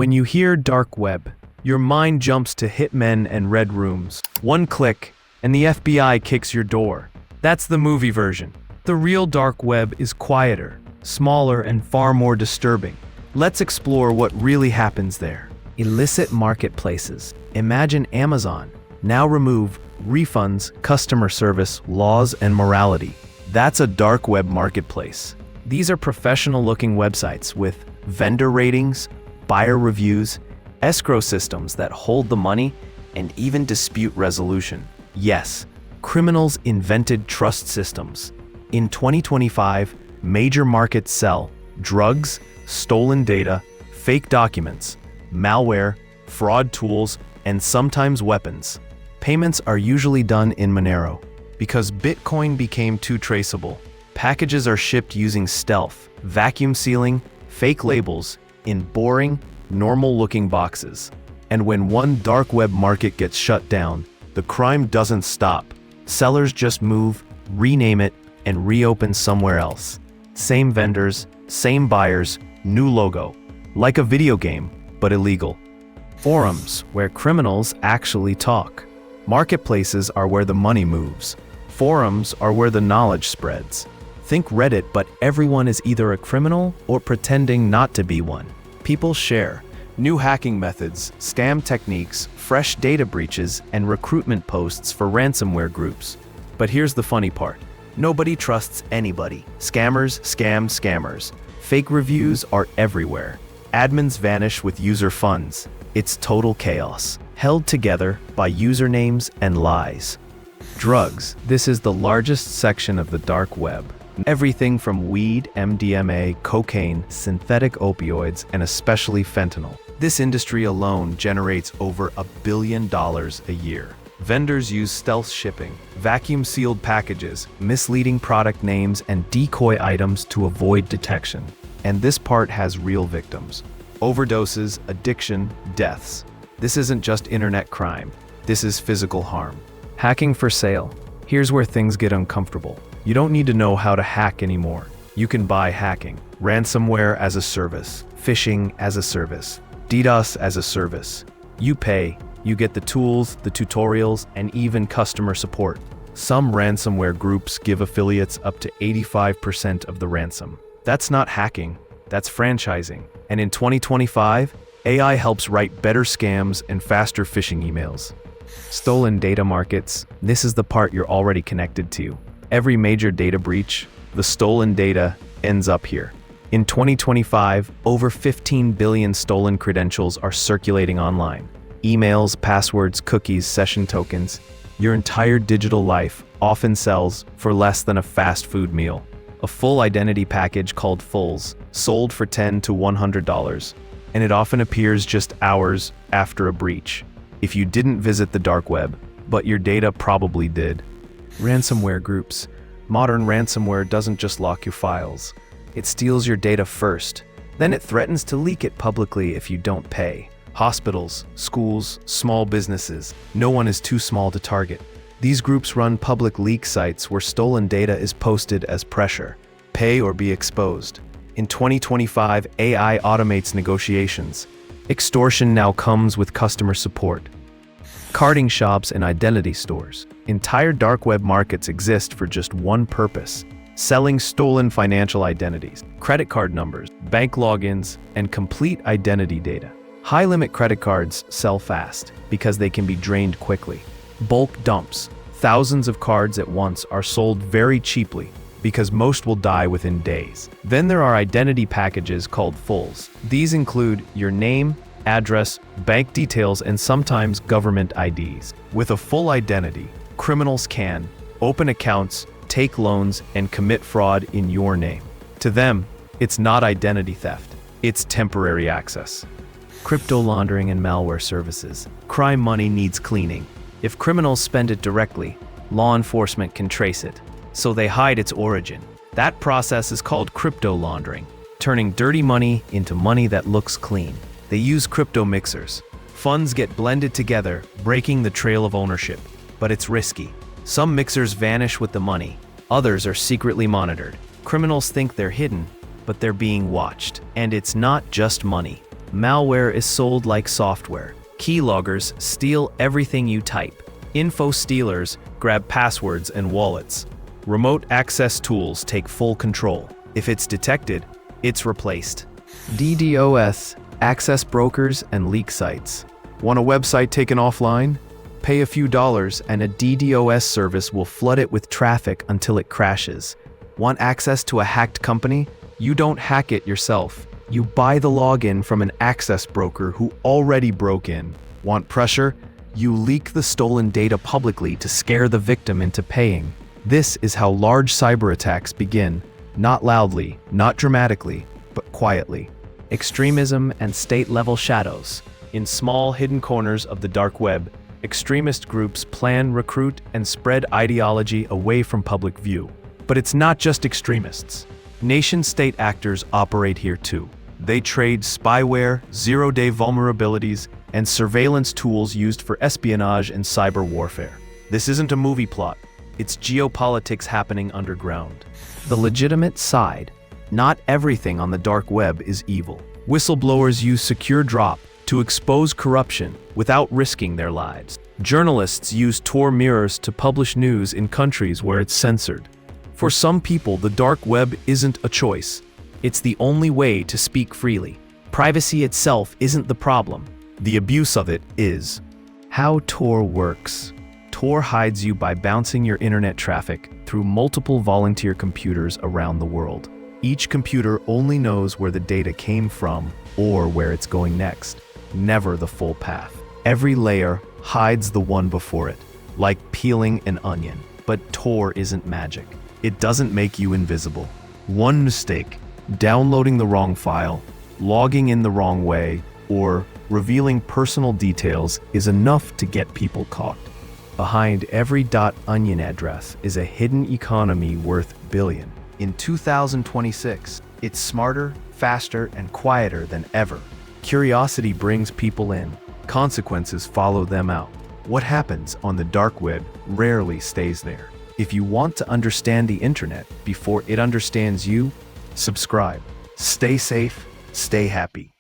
When you hear dark web, your mind jumps to hitmen and red rooms. One click, and the FBI kicks your door. That's the movie version. The real dark web is quieter, smaller, and far more disturbing. Let's explore what really happens there. Illicit marketplaces. Imagine Amazon. Now remove refunds, customer service, laws, and morality. That's a dark web marketplace. These are professional-looking websites with vendor ratings, buyer reviews, escrow systems that hold the money, and even dispute resolution. Yes, criminals invented trust systems. In 2025, major markets sell drugs, stolen data, fake documents, malware, fraud tools, and sometimes weapons. Payments are usually done in Monero. Because Bitcoin became too traceable, packages are shipped using stealth, vacuum sealing, fake labels, in boring, normal-looking boxes. And when one dark web market gets shut down, the crime doesn't stop. Sellers just move, rename it, and reopen somewhere else. Same vendors, same buyers, new logo. Like a video game, but illegal. Forums, where criminals actually talk. Marketplaces are where the money moves. Forums are where the knowledge spreads. Think Reddit, but everyone is either a criminal or pretending not to be one. People share new hacking methods, scam techniques, fresh data breaches, and recruitment posts for ransomware groups. But here's the funny part. Nobody trusts anybody. Scammers scam scammers. Fake reviews are everywhere. Admins vanish with user funds. It's total chaos, held together by usernames and lies. Drugs. This is the largest section of the dark web. Everything from weed, MDMA, cocaine, synthetic opioids, and especially fentanyl. This industry alone generates over $1 billion a year. Vendors use stealth shipping, vacuum-sealed packages, misleading product names, and decoy items to avoid detection. And this part has real victims. Overdoses, addiction, deaths. This isn't just internet crime. This is physical harm. Hacking for sale. Here's where things get uncomfortable. You don't need to know how to hack anymore. You can buy hacking. Ransomware as a service. Phishing as a service. DDoS as a service. You pay. You get the tools, the tutorials, and even customer support. Some ransomware groups give affiliates up to 85% of the ransom. That's not hacking. That's franchising. And in 2025, AI helps write better scams and faster phishing emails. Stolen data markets. This is the part you're already connected to. Every major data breach, the stolen data ends up here. In 2025, over 15 billion stolen credentials are circulating online. Emails, passwords, cookies, session tokens. Your entire digital life often sells for less than a fast food meal. A full identity package called fullz, sold for $10 to $100, and it often appears just hours after a breach. If you didn't visit the dark web, but your data probably did. Ransomware groups. Modern ransomware doesn't just lock your files. It steals your data first. Then it threatens to leak it publicly if you don't pay. Hospitals, schools, small businesses. No one is too small to target. These groups run public leak sites where stolen data is posted as pressure. Pay or be exposed. In 2025, AI automates negotiations. Extortion now comes with customer support. Carding shops and identity stores. Entire dark web markets exist for just one purpose: selling stolen financial identities, credit card numbers, bank logins, and complete identity data. High-limit credit cards sell fast because they can be drained quickly. Bulk dumps. Thousands of cards at once are sold very cheaply because most will die within days. Then there are identity packages called fullz. These include your name, address, bank details, and sometimes government IDs. With a full identity, criminals can open accounts, take loans, and commit fraud in your name. To them, it's not identity theft, it's temporary access. Crypto laundering and malware services. Crime money needs cleaning. If criminals spend it directly, law enforcement can trace it, so they hide its origin. That process is called crypto laundering, turning dirty money into money that looks clean. They use crypto mixers. Funds get blended together, breaking the trail of ownership. But it's risky. Some mixers vanish with the money. Others are secretly monitored. Criminals think they're hidden, but they're being watched. And it's not just money. Malware is sold like software. Keyloggers steal everything you type. Info stealers grab passwords and wallets. Remote access tools take full control. If it's detected, it's replaced. DDoS, access brokers, and leak sites. Want a website taken offline? Pay a few dollars and a DDoS service will flood it with traffic until it crashes. Want access to a hacked company? You don't hack it yourself. You buy the login from an access broker who already broke in. Want pressure? You leak the stolen data publicly to scare the victim into paying. This is how large cyber attacks begin. Not loudly, not dramatically, but quietly. Extremism and state-level shadows. In small, hidden corners of the dark web, extremist groups plan, recruit, and spread ideology away from public view. But it's not just extremists. Nation-state actors operate here too. They trade spyware, zero-day vulnerabilities, and surveillance tools used for espionage and cyber warfare. This isn't a movie plot. It's geopolitics happening underground. The legitimate side. Not everything on the dark web is evil. Whistleblowers use secure drop to expose corruption without risking their lives. Journalists use Tor mirrors to publish news in countries where it's censored. For some people, the dark web isn't a choice. It's the only way to speak freely. Privacy itself isn't the problem. The abuse of it is. How Tor works. Tor hides you by bouncing your internet traffic through multiple volunteer computers around the world. Each computer only knows where the data came from or where it's going next, never the full path. Every layer hides the one before it, like peeling an onion. But Tor isn't magic. It doesn't make you invisible. One mistake, downloading the wrong file, logging in the wrong way, or revealing personal details is enough to get people caught. Behind every .onion address is a hidden economy worth billions. In 2026, it's smarter, faster, and quieter than ever. Curiosity brings people in. Consequences follow them out. What happens on the dark web rarely stays there. If you want to understand the internet before it understands you, subscribe. Stay safe, stay happy.